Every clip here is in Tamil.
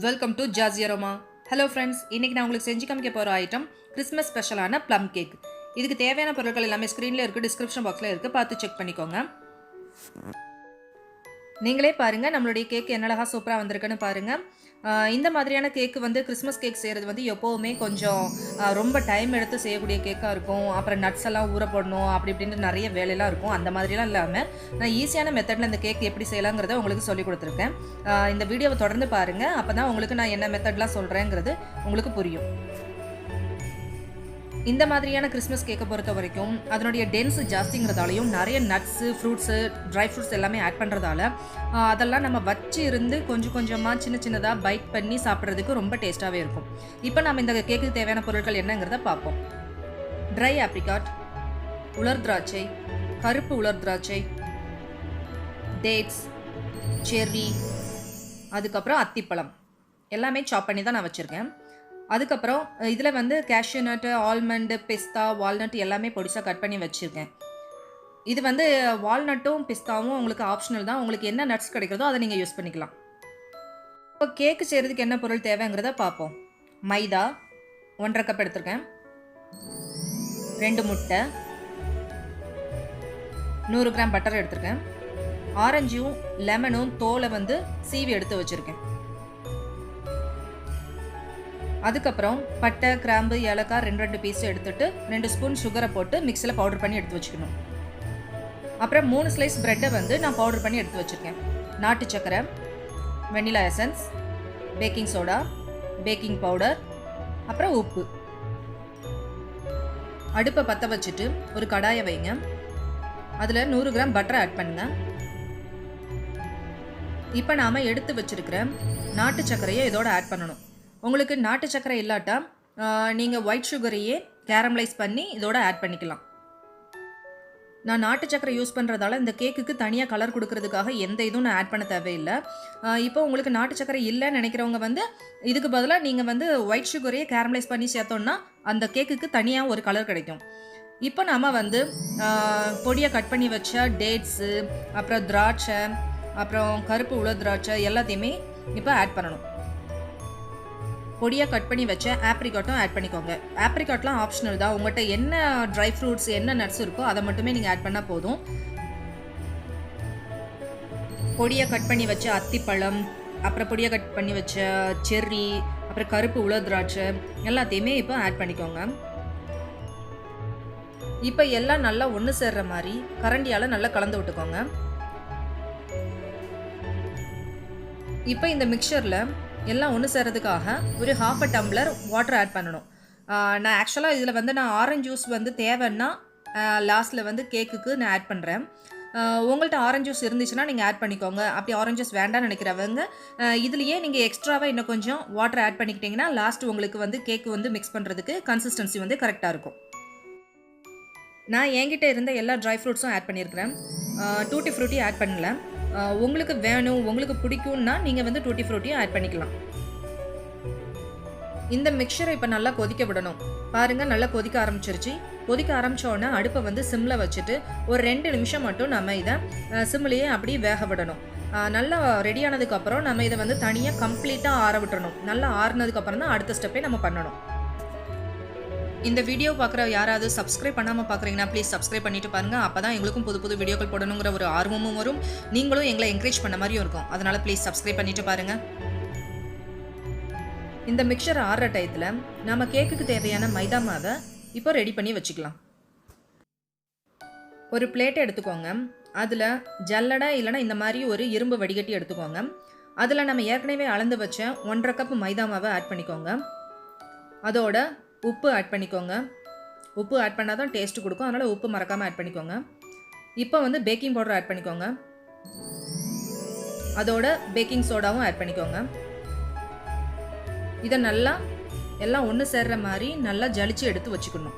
Welcome to jazzy aroma. Hello friends, இன்றைக்கி நான் உங்களுக்கு செஞ்சு காமிக்க போகிற ஐட்டம் கிறிஸ்மஸ் ஸ்பெஷலான ப்ளம் கேக். இதுக்கு தேவையான பொருட்கள் எல்லாமே ஸ்க்ரீனில் இருக்குது, டிஸ்கிரிப்ஷன் பாக்ஸில் இருக்குது, பார்த்து செக் பண்ணிக்கோங்க. நீங்களே பாருங்கள் நம்மளுடைய கேக் என்ன அழகாக சூப்பராக வந்திருக்குன்னு பாருங்கள். இந்த மாதிரியான கேக்கு வந்து கிறிஸ்மஸ் கேக் செய்கிறது வந்து எப்போவுமே கொஞ்சம் ரொம்ப டைம் எடுத்து செய்யக்கூடிய கேக்காக இருக்கும். அப்புறம் நட்ஸ் எல்லாம் ஊற போடணும், அப்படி இப்படின்ட்டு நிறைய வேலையெல்லாம் இருக்கும். அந்த மாதிரிலாம் இல்லாமல் நான் ஈஸியான மெத்தடில் இந்த கேக் எப்படி செய்யலாங்கிறத உங்களுக்கு சொல்லி கொடுத்துருக்கேன். இந்த வீடியோவை தொடர்ந்து பாருங்கள், அப்போ தான் உங்களுக்கு நான் என்ன மெத்தட்லாம் சொல்கிறேங்கிறது உங்களுக்கு புரியும். இந்த மாதிரியான கிறிஸ்மஸ் கேக்கை பொறுத்த வரைக்கும் அதனுடைய டென்ஸ் ஜாஸ்திங்கிறதாலையும் நிறைய நட்ஸு, ஃப்ரூட்ஸு, ட்ரை ஃப்ரூட்ஸ் எல்லாமே ஆட் பண்ணுறதால அதெல்லாம் நம்ம வச்சு இருந்து கொஞ்சம் கொஞ்சமாக சின்ன சின்னதாக பைட் பண்ணி சாப்பிட்றதுக்கு ரொம்ப டேஸ்ட்டாகவே இருக்கும். இப்போ நம்ம இந்த கேக்குக்கு தேவையான பொருட்கள் என்னங்கிறத பார்ப்போம். ட்ரை ஆப்ரிகாட், உலர் திராட்சை, கருப்பு உலர் திராட்சை, டேட்ஸ், செர்ரி, அதுக்கப்புறம் அத்திப்பழம் எல்லாமே சாப் பண்ணி தான் நான் வச்சுருக்கேன். அதுக்கப்புறம் இதில் வந்து கேஷ்யூநட்டு, ஆல்மண்டு, பிஸ்தா, வால்நட் எல்லாமே பொடிசாக கட் பண்ணி வச்சுருக்கேன். இது வந்து வால்நட்டும் பிஸ்தாவும் உங்களுக்கு ஆப்ஷனல் தான். உங்களுக்கு என்ன நட்ஸ் கிடைக்கிறதோ அதை நீங்கள் யூஸ் பண்ணிக்கலாம். இப்போ கேக்கு செய்கிறதுக்கு என்ன பொருள் தேவைங்கிறத பார்ப்போம். மைதா 1.5 கப் எடுத்திருக்கேன், 2 முட்டை, 100 கிராம் பட்டர் எடுத்திருக்கேன், ஆரஞ்சும் லெமனும் தோலை வந்து சீவி எடுத்து வச்சுருக்கேன். அதுக்கப்புறம் பட்டை, கிராம்பு, ஏலக்காய் 2 பீஸ் எடுத்துகிட்டு 2 ஸ்பூன் சுகரை போட்டு மிக்சியில் பவுடர் பண்ணி எடுத்து வச்சுக்கணும். அப்புறம் 3 ஸ்லைஸ் ப்ரெட்டை வந்து நான் பவுடர் பண்ணி எடுத்து வச்சுருக்கேன். நாட்டு சக்கரை, vanilla essence, baking soda, baking powder, அப்புறம் உப்பு. அடுப்பை பற்ற வச்சுட்டு ஒரு கடாயை வைங்க. அதில் 100 கிராம் பட்டரை ஆட் பண்ணுங்க. இப்போ நாம் எடுத்து வச்சுருக்கிற நாட்டு சர்க்கரையை இதோட ஆட் பண்ணணும். உங்களுக்கு நாட்டு சர்க்கரை இல்லாட்டா நீங்கள் ஒயிட் சுகரையே கேரமலைஸ் பண்ணி இதோட ஆட் பண்ணிக்கலாம். நான் நாட்டு சர்க்கரை யூஸ் பண்ணுறதால இந்த கேக்குக்கு தனியாக கலர் கொடுக்கறதுக்காக எந்த இதுவும் நான் ஆட் பண்ண தேவையில்லை. இப்போ உங்களுக்கு நாட்டு சர்க்கரை இல்லைன்னு நினைக்கிறவங்க வந்து இதுக்கு பதிலாக நீங்கள் வந்து ஒயிட் சுகரையே கேரமலைஸ் பண்ணி சேர்த்தோன்னா அந்த கேக்குக்கு தனியாக ஒரு கலர் கிடைக்கும். இப்போ நம்ம வந்து பொடியாக கட் பண்ணி வச்ச டேட்ஸு, அப்புறம் திராட்சை, அப்புறம் கருப்பு உலர் திராட்சை எல்லாத்தையுமே இப்போ ஆட் பண்ணணும். பொடியாக கட் பண்ணி வச்ச ஆப்ரிகாட்டும் ஆட் பண்ணிக்கோங்க. ஆப்ரிகாட்லாம் ஆப்ஷனல் தான். உங்கள்கிட்ட என்ன ட்ரை ஃப்ரூட்ஸ், என்ன நட்ஸ் இருக்கோ அதை மட்டுமே நீங்கள் ஆட் பண்ணால் போதும். பொடியாக கட் பண்ணி வச்ச அத்திப்பழம், அப்புறம் பொடியாக கட் பண்ணி வச்ச செர்ரி, அப்புறம் கருப்பு உலர் திராட்சை எல்லாத்தையுமே இப்போ ஆட் பண்ணிக்கோங்க. இப்போ எல்லாம் நல்லா ஒன்று சேர்ற மாதிரி கரண்டியால் நல்லா கலந்து விட்டுக்கோங்க. இப்போ இந்த மிக்சரில் எல்லாம் ஒன்று சேர்றதுக்காக ஒரு 1/2 டம்ளர் வாட்டர் ஆட் பண்ணணும். நான் ஆக்சுவலாக இதில் வந்து நான் ஆரஞ்சு ஜூஸ் வந்து தேவைன்னா லாஸ்ட்டில் வந்து கேக்குக்கு நான் ஆட் பண்ணுறேன். உங்கள்கிட்ட ஆரஞ்சு ஜூஸ் இருந்துச்சுன்னா நீங்கள் ஆட் பண்ணிக்கோங்க. அப்படி ஆரஞ்சு ஜூஸ் வேண்டாம்னு நினைக்கிறவங்க இதுலேயே நீங்கள் எக்ஸ்ட்ராவாக இன்னும் கொஞ்சம் வாட்டர் ஆட் பண்ணிக்கிட்டிங்கன்னா லாஸ்ட் உங்களுக்கு வந்து கேக்கு வந்து மிக்ஸ் பண்ணுறதுக்கு கன்சிஸ்டன்சி வந்து கரெக்டாக இருக்கும். நான் என்கிட்ட இருந்த எல்லா ட்ரை ஃப்ரூட்ஸும் ஆட் பண்ணியிருக்கிறேன். டூட்டி ஃப்ரூட்டி ஆட் பண்ணல. உங்களுக்கு வேணும், உங்களுக்கு பிடிக்கும்னா நீங்கள் வந்து டூட்டி ஃப்ரூட்டியும் ஆட் பண்ணிக்கலாம். இந்த மிக்சரை இப்போ நல்லா கொதிக்க விடணும். பாருங்கள், நல்லா கொதிக்க ஆரம்பிச்சிருச்சு. கொதிக்க ஆரம்பித்தோடனே அடுப்பை வந்து சிம்மில் வச்சுட்டு ஒரு 2 நிமிஷம் மட்டும் நம்ம இதை சிம்லேயே அப்படியே வேக விடணும். நல்லா ரெடியானதுக்கப்புறம் நம்ம இதை வந்து தனியாக கம்ப்ளீட்டாக ஆற விட்டுறணும். நல்லா ஆறுனதுக்கப்புறம் தான் அடுத்த ஸ்டெப்பே நம்ம பண்ணணும். இந்த வீடியோ பார்க்குற யாராவது சப்ஸ்கிரைப் பண்ணாமல் பார்க்குறீங்கன்னா ப்ளீஸ் சப்ஸ்கிரைப் பண்ணிட்டு பாருங்கள். அப்போ தான் எங்களுக்கும் புது புது வீடியோக்கள் போடணுங்கிற ஒரு ஆர்வமும் வரும், நீங்களும் எங்களை என்கரேஜ் பண்ண மாதிரியும் இருக்கும். அதனால் ப்ளீஸ் சப்ஸ்கிரைப் பண்ணிட்டு பாருங்கள். இந்த மிக்சர் ஆடுற டயத்தில் நம்ம கேக்குக்கு தேவையான மைதா மாவை இப்போ ரெடி பண்ணி வச்சுக்கலாம். ஒரு பிளேட்டை எடுத்துக்கோங்க. அதில் ஜல்லடை இல்லைனா இந்த மாதிரி ஒரு இரும்பு வடிகட்டி எடுத்துக்கோங்க. அதில் நம்ம ஏற்கனவே அளந்து வச்ச 1.5 கப் மைதா மாவை ஆட் பண்ணிக்கோங்க. அதோட உப்பு ஆட் பண்ணிக்கோங்க. உப்பு ஆட் பண்ணால் தான் டேஸ்ட்டு கொடுக்கும், அதனால் உப்பு மறக்காமல் ஆட் பண்ணிக்கோங்க. இப்போ வந்து பேக்கிங் பவுடர் ஆட் பண்ணிக்கோங்க. அதோட பேக்கிங் சோடாவும் ஆட் பண்ணிக்கோங்க. இதை நல்லா எல்லாம் ஒன்று சேர்ற மாதிரி நல்லா ஜலிச்சு எடுத்து வச்சுக்கணும்.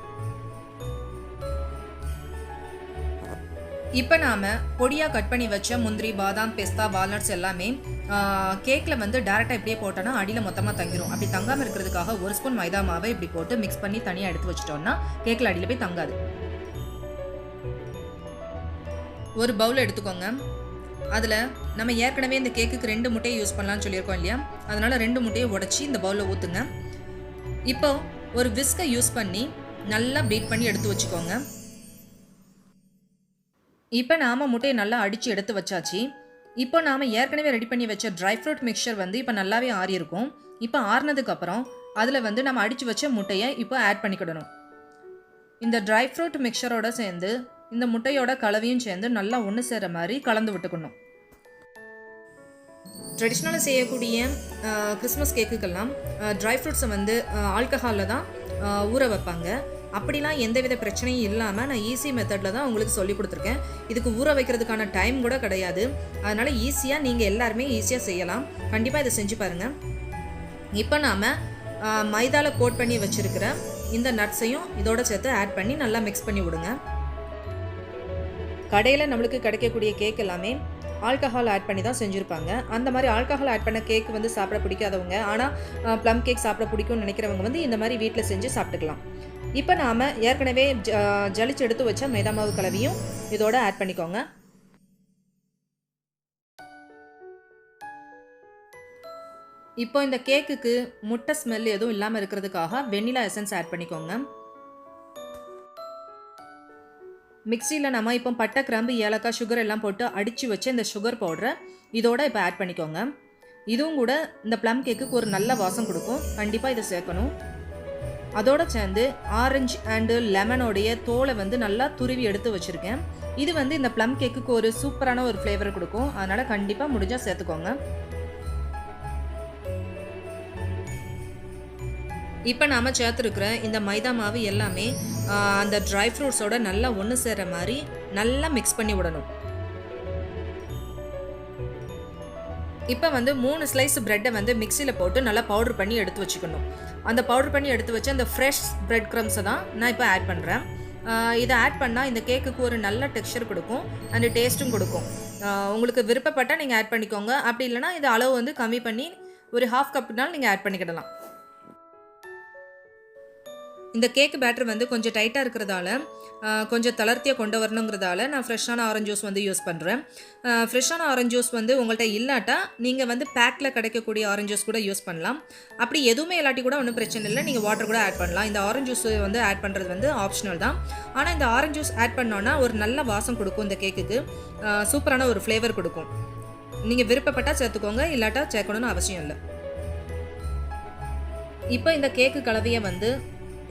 இப்போ நாம் பொடியாக கட் பண்ணி வச்ச முந்திரி, பாதாம், பிஸ்தா, வால்நட்ஸ் எல்லாமே கேக்கில் வந்து டேரெக்டாக இப்படியே போட்டோன்னா அடியில் மொத்தமாக தங்கிடும். அப்படி தங்காமல் இருக்கிறதுக்காக 1 ஸ்பூன் மைதா மாவை இப்படி போட்டு மிக்ஸ் பண்ணி தனியாக எடுத்து வச்சிட்டோம்னா கேக்கில் அடியில் போய் தங்காது. ஒரு பவுல் எடுத்துக்கோங்க. அதில் நம்ம ஏற்கனவே இந்த கேக்குக்கு 2 முட்டையை யூஸ் பண்ணலாம்னு சொல்லியிருக்கோம் இல்லையா, அதனால் 2 முட்டையை உடச்சி இந்த பவுலில் ஊற்றுங்க. இப்போ ஒரு விஸ்கை யூஸ் பண்ணி நல்லா பீட் பண்ணி எடுத்து வச்சுக்கோங்க. இப்போ நாம் முட்டையை நல்லா அடித்து எடுத்து வச்சாச்சு. இப்போ நாம் ஏற்கனவே ரெடி பண்ணி வச்ச ட்ரை ஃப்ரூட் மிக்சர் வந்து இப்போ நல்லாவே ஆறி இருக்கும். இப்போ ஆறினதுக்கப்புறம் அதில் வந்து நம்ம அடித்து வச்ச முட்டையை இப்போ ஆட் பண்ணிக்கிடணும். இந்த ட்ரை ஃப்ரூட் மிக்சரோட சேர்ந்து இந்த முட்டையோட கலவையும் சேர்ந்து நல்லா ஒன்று சேர மாதிரி கலந்து விட்டுக்கணும். ட்ரெடிஷ்னலாக செய்யக்கூடிய கிறிஸ்மஸ் கேக்குக்கெல்லாம் ட்ரை ஃப்ரூட்ஸை வந்து ஆல்கஹாலில் தான் ஊற வைப்பாங்க. அப்படிலாம் எந்தவித பிரச்சனையும் இல்லாமல் நான் ஈஸி மெத்தடில் தான் உங்களுக்கு சொல்லி கொடுத்துருக்கேன். இதுக்கு ஊற வைக்கிறதுக்கான டைம் கூட கிடையாது. அதனால் ஈஸியாக நீங்கள் எல்லாருமே ஈஸியாக செய்யலாம். கண்டிப்பாக இதை செஞ்சு பாருங்கள். இப்போ நாம் மைதாவில் கோட் பண்ணி வச்சுருக்கிற இந்த நட்ஸையும் இதோட சேர்த்து ஆட் பண்ணி நல்லா மிக்ஸ் பண்ணி விடுங்க. கடையில் நம்மளுக்கு கிடைக்கக்கூடிய கேக் எல்லாமே ஆல்கஹால் ஆட் பண்ணி தான் செஞ்சுருப்பாங்க. அந்த மாதிரி ஆல்கஹால் ஆட் பண்ண கேக் வந்து சாப்பிட பிடிக்காதவங்க, ஆனால் ப்ளம் கேக் சாப்பிட பிடிக்கும்னு நினைக்கிறவங்க வந்து இந்த மாதிரி வீட்டில் செஞ்சு சாப்பிட்டுக்கலாம். இப்போ நாம் ஏற்கனவே ஜலிச்சு எடுத்து வச்ச மைதா மாவு கலவையும் இதோட ஆட் பண்ணிக்கோங்க. இப்போ இந்த கேக்குக்கு முட்டை ஸ்மெல் எதுவும் இல்லாமல் இருக்கிறதுக்காக வெண்ணிலா எசன்ஸ் ஆட் பண்ணிக்கோங்க. மிக்சியில் நம்ம இப்போ பட்டை, கிராம்பு, ஏலக்காய், சுகர் எல்லாம் போட்டு அடித்து வச்சு இந்த சுகர் பவுடரை இதோட இப்போ ஆட் பண்ணிக்கோங்க. இதுவும் கூட இந்த ப்ளம் கேக்குக்கு ஒரு நல்ல வாசம் கொடுக்கும். கண்டிப்பாக இதை சேர்க்கணும். அதோட சேர்ந்து ஆரஞ்சு அண்டு லெமனோடைய தோலை வந்து நல்லா துருவி எடுத்து வச்சுருக்கேன். இது வந்து இந்த ப்ளம் கேக்குக்கு ஒரு சூப்பரான ஒரு ஃப்ளேவர் கொடுக்கும். அதனால் கண்டிப்பாக முடிஞ்சால் சேர்த்துக்கோங்க. இப்போ நாம் சேர்த்துருக்குற இந்த மைதா மாவு எல்லாமே அந்த ட்ரை ஃப்ரூட்ஸோட நல்லா ஒன்று சேர்கிற மாதிரி நல்லா மிக்ஸ் பண்ணி விடணும். இப்போ வந்து 3 ஸ்லைஸ் ப்ரெட்டை வந்து மிக்சியில் போட்டு நல்லா பவுடர் பண்ணி எடுத்து வச்சுக்கணும். அந்த பவுடர் பண்ணி எடுத்து வச்சு அந்த ஃப்ரெஷ் ப்ரெட் க்ரம்ஸை தான் நான் இப்போ ஆட் பண்ணுறேன். இதை ஆட் பண்ணால் இந்த கேக்குக்கு ஒரு நல்ல டெக்ஸ்சர் கொடுக்கும் அண்ட் டேஸ்ட்டும் கொடுக்கும். உங்களுக்கு விருப்பப்பட்டால் நீங்கள் ஆட் பண்ணிக்கோங்க. அப்படி இல்லைனா இது அளவு வந்து கம்மி பண்ணி ஒரு 1/2 கப்னாலும் நீங்கள் ஆட் பண்ணிக்கிடலாம். இந்த கேக்கு பேட்டர் வந்து கொஞ்சம் டைட்டாக இருக்கிறதால கொஞ்சம் தளர்த்தியாக கொண்டு வரணுங்கிறதால நான் ஃப்ரெஷ்ஷான ஆரஞ்சு ஜூஸ் வந்து யூஸ் பண்ணுறேன். ஃப்ரெஷ்ஷான ஆரஞ்சு ஜூஸ் வந்து உங்கள்கிட்ட இல்லாட்டா நீங்கள் வந்து பேக்கில் கிடைக்கக்கூடிய ஆரஞ்சு ஜூஸ் கூட யூஸ் பண்ணலாம். அப்படி எதுவுமே இல்லாட்டி கூட ஒன்றும் பிரச்சனை இல்லை, நீங்கள் வாட்டர் கூட ஆட் பண்ணலாம். இந்த ஆரஞ்சு ஜூஸ் வந்து ஆட் பண்ணுறது வந்து ஆப்ஷனல் தான். ஆனால் இந்த ஆரஞ்சு ஜூஸ் ஆட் பண்ணோன்னா ஒரு நல்ல வாசம் கொடுக்கும். இந்த கேக்குக்கு சூப்பரான ஒரு ஃப்ளேவர் கொடுக்கும். நீங்கள் விருப்பப்பட்டால் சேர்த்துக்கோங்க, இல்லாட்டா சேர்க்கணும்னு அவசியம் இல்லை. இப்போ இந்த கேக்கு கலவையை வந்து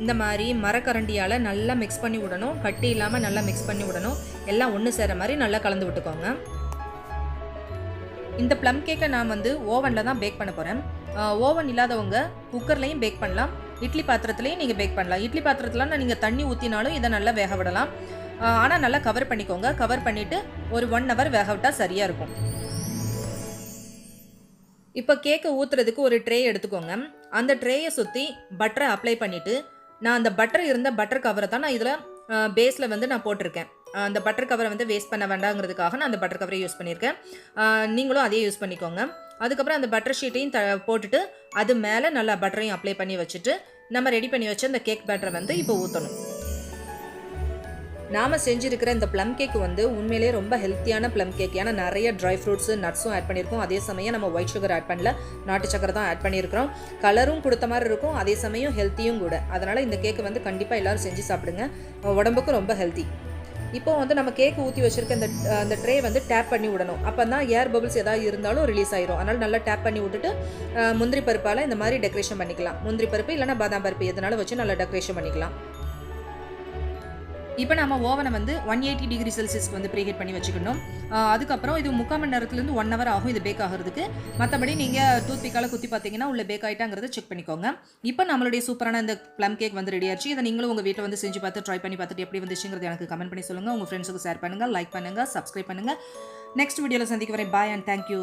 இந்த மாதிரி மரக்கரண்டியால் நல்லா மிக்ஸ் பண்ணி விடணும். கட்டி இல்லாமல் நல்லா மிக்ஸ் பண்ணி விடணும். எல்லாம் ஒன்று சேர மாதிரி நல்லா கலந்து விட்டுக்கோங்க. இந்த ப்ளம் கேக்கை நான் வந்து ஓவனில் தான் பேக் பண்ண போகிறேன். ஓவன் இல்லாதவங்க குக்கர்லேயும் பேக் பண்ணலாம், இட்லி பாத்திரத்துலேயும் நீங்கள் பேக் பண்ணலாம். இட்லி பாத்திரத்தில் நீங்கள் தண்ணி ஊற்றினாலும் இதை நல்லா வேக விடலாம். ஆனால் நல்லா கவர் பண்ணிக்கோங்க. கவர் பண்ணிவிட்டு ஒரு 1 hour வேக விட்டால் சரியாக இருக்கும். இப்போ கேக்கை ஊற்றுறதுக்கு ஒரு ட்ரே எடுத்துக்கோங்க. அந்த ட்ரேயை சுற்றி பட்டரை அப்ளை பண்ணிவிட்டு நான் அந்த பட்டர் இருந்த பட்டர் கவரை தான் நான் இதில் பேஸில் வந்து நான் போட்டிருக்கேன். அந்த பட்டர் கவரை வந்து வேஸ்ட் பண்ண வேண்டாங்கிறதுக்காக நான் அந்த பட்டர் கவரை யூஸ் பண்ணியிருக்கேன். நீங்களும் அதே யூஸ் பண்ணிக்கோங்க. அதுக்கப்புறம் அந்த பட்டர் ஷீட்டையும் போட்டுட்டு அது மேலே நல்லா பட்டரையும் அப்ளை பண்ணி வச்சுட்டு நம்ம ரெடி பண்ணி வச்ச அந்த கேக் பேட்டரை வந்து இப்போ ஊற்றணும். நாம் செஞ்சுருக்கிற இந்த ப்ளம் கேக் வந்து உண்மையிலேயே ரொம்ப ஹெல்த்தியான ப்ளம் கேக். ஏன்னா நிறைய ட்ரை ஃப்ரூட்ஸு நட்ஸும் ஆட் பண்ணியிருக்கோம். அதே சமயம் நம்ம ஒயிட் சுகர் ஆட் பண்ணல, நாட்டு சக்கரை தான் ஆட் பண்ணியிருக்கிறோம். கலரும் கொடுத்த மாதிரி இருக்கும், அதே சமயம் ஹெல்த்தியும் கூட. அதனால் இந்த கேக்கை வந்து கண்டிப்பாக எல்லோரும் செஞ்சு சாப்பிடுங்க, உடம்புக்கும் ரொம்ப ஹெல்த்தி. இப்போ வந்து நம்ம கேக் ஊற்றி வச்சுருக்க அந்த ட்ரே வந்து டேப் பண்ணி விடணும். அப்போ தான் ஏர் பபிள்ஸ் ஏதாவது இருந்தாலும் ரிலீஸ் ஆயிரும். அதனால் நல்லா டேப் பண்ணி விட்டுட்டு முந்திரி பருப்பால் இந்த மாதிரி டெக்கரேஷன் பண்ணிக்கலாம். முந்திரி பருப்பு இல்லைனா பாதாம் பருப்பு எதனால வச்சு நல்லா டெக்கரேஷன் பண்ணிக்கலாம். இப்போ நம்ம ஓவனை வந்து 180 டிகிரி செல்சியஸ்க்கு வந்து ப்ரீஹீட் பண்ணி வச்சுக்கணும். அதுக்கப்புறம் இது 3/4 மணி நேரத்துலேருந்து 1 hour ஆகும் இது பேக் ஆகிறதுக்கு. மற்றபடி நீங்கள் டூத் பிக்கால் குத்தி பார்த்தீங்கன்னா உள்ள பேக் ஆகிட்டாங்கிறத செக் பண்ணிக்கோங்க. இப்போ நம்மளுடைய சூப்பரான இந்த ப்ளம் கேக் வந்து ரெடி ஆச்சு. இதை நீங்களும் உங்கள் வீட்டில் வந்து செஞ்சு பார்த்து ட்ரை பண்ணி பார்த்துட்டு எப்படி வந்துச்சுங்கிறது எனக்கு கமெண்ட் பண்ணி சொல்லுங்கள். உங்கள் ஃப்ரெண்ட்ஸுக்கு ஷேர் பண்ணுங்கள், லைக் பண்ணுங்கள், சப்ஸ்கிரைப் பண்ணுங்கள். நெக்ஸ்ட் வீடியோவில் சந்திக்க வரேன். பாய் அண்ட் தேங்க்யூ.